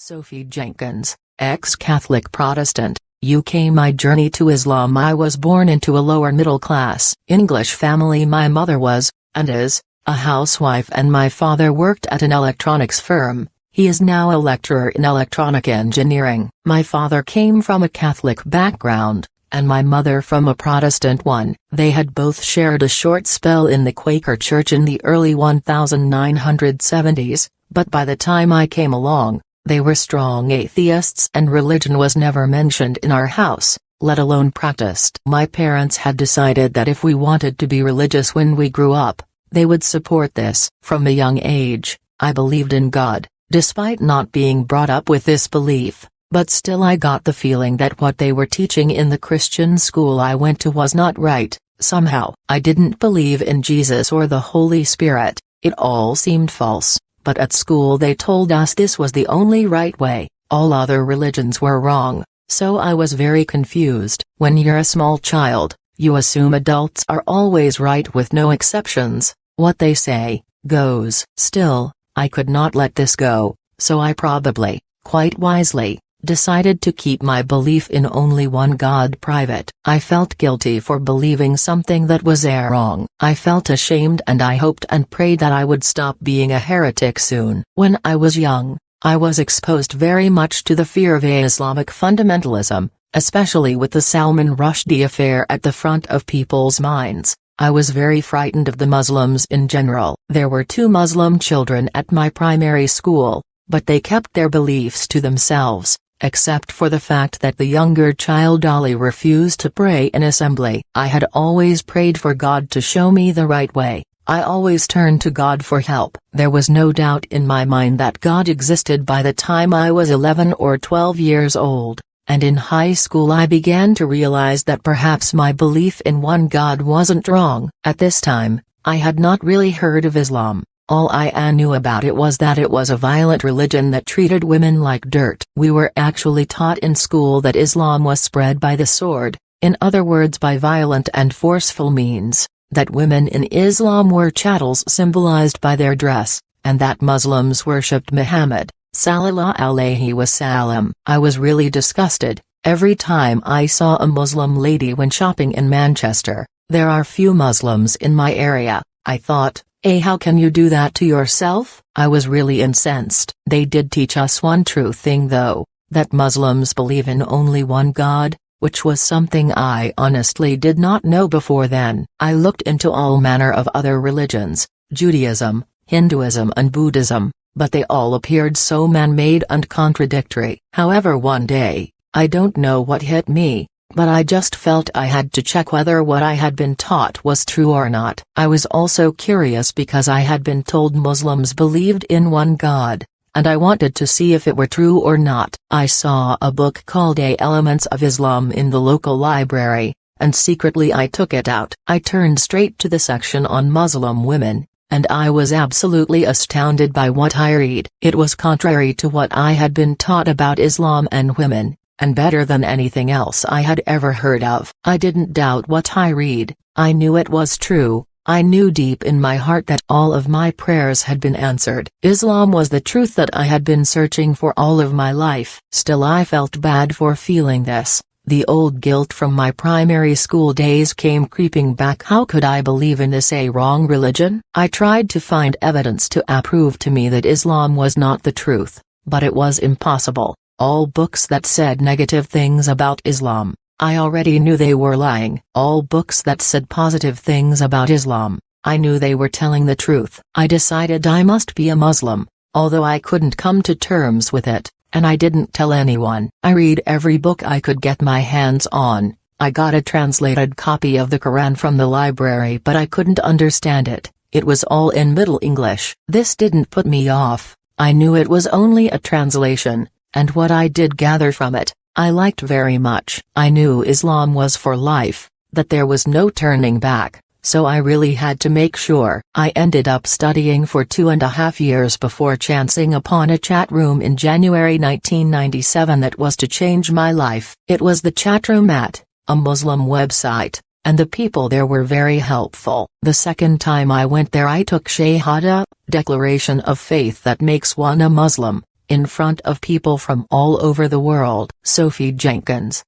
Sophie Jenkins, ex-Catholic Protestant, UK. My journey to Islam. I was born into a lower middle class English family. My mother was, and is, a housewife and my father worked at an electronics firm. He is now a lecturer in electronic engineering. My father came from a Catholic background, and my mother from a Protestant one. They had both shared a short spell in the Quaker Church in the early 1970s, but by the time I came along, they were strong atheists and religion was never mentioned in our house, let alone practiced. My parents had decided that if we wanted to be religious when we grew up, they would support this. From a young age, I believed in God, despite not being brought up with this belief, but still I got the feeling that what they were teaching in the Christian school I went to was not right. Somehow, I didn't believe in Jesus or the Holy Spirit. It all seemed false. But at school they told us this was the only right way, all other religions were wrong, so I was very confused. When you're a small child, you assume adults are always right with no exceptions, what they say, goes. Still, I could not let this go, so I probably, quite wisely, decided to keep my belief in only one God private. I felt guilty for believing something that was wrong. I felt ashamed and I hoped and prayed that I would stop being a heretic soon. When I was young, I was exposed very much to the fear of Islamic fundamentalism, especially with the Salman Rushdie affair at the front of people's minds. I was very frightened of the Muslims in general. There were 2 Muslim children at my primary school, but they kept their beliefs to themselves, except for the fact that the younger child Ali refused to pray in assembly. I had always prayed for God to show me the right way. I always turned to God for help. There was no doubt in my mind that God existed by the time I was 11 or 12 years old, and in high school I began to realize that perhaps my belief in one God wasn't wrong. At this time, I had not really heard of Islam. All I knew about it was that it was a violent religion that treated women like dirt. We were actually taught in school that Islam was spread by the sword, in other words by violent and forceful means, that women in Islam were chattels symbolized by their dress, and that Muslims worshipped Muhammad, sallallahu alaihi wasallam. I was really disgusted. Every time I saw a Muslim lady when shopping in Manchester, there are few Muslims in my area, I thought, how can you do that to yourself? I was really incensed. They did teach us one true thing though, that Muslims believe in only one God, which was something I honestly did not know before then. I looked into all manner of other religions, Judaism, Hinduism and Buddhism, but they all appeared so man-made and contradictory. However, one day, I don't know what hit me, but I just felt I had to check whether what I had been taught was true or not. I was also curious because I had been told Muslims believed in one God, and I wanted to see if it were true or not. I saw a book called Elements of Islam in the local library, and secretly I took it out. I turned straight to the section on Muslim women, and I was absolutely astounded by what I read. It was contrary to what I had been taught about Islam and women, and better than anything else I had ever heard of. I didn't doubt what I read, I knew it was true. I knew deep in my heart that all of my prayers had been answered. Islam was the truth that I had been searching for all of my life. Still I felt bad for feeling this. The old guilt from my primary school days came creeping back. How could I believe in this wrong religion? I tried to find evidence to prove to me that Islam was not the truth, but it was impossible. All books that said negative things about Islam, I already knew they were lying. All books that said positive things about Islam, I knew they were telling the truth. I decided I must be a Muslim, although I couldn't come to terms with it, and I didn't tell anyone. I read every book I could get my hands on. I got a translated copy of the Quran from the library but I couldn't understand it. It was all in Middle English. This didn't put me off. I knew it was only a translation, and what I did gather from it, I liked very much. I knew Islam was for life, that there was no turning back, so I really had to make sure. I ended up studying for 2.5 years before chancing upon a chat room in January 1997 that was to change my life. It was the chat room at a Muslim website, and the people there were very helpful. The second time I went there I took Shahada, declaration of faith that makes one a Muslim. in front of people from all over the world. Sophie Jenkins.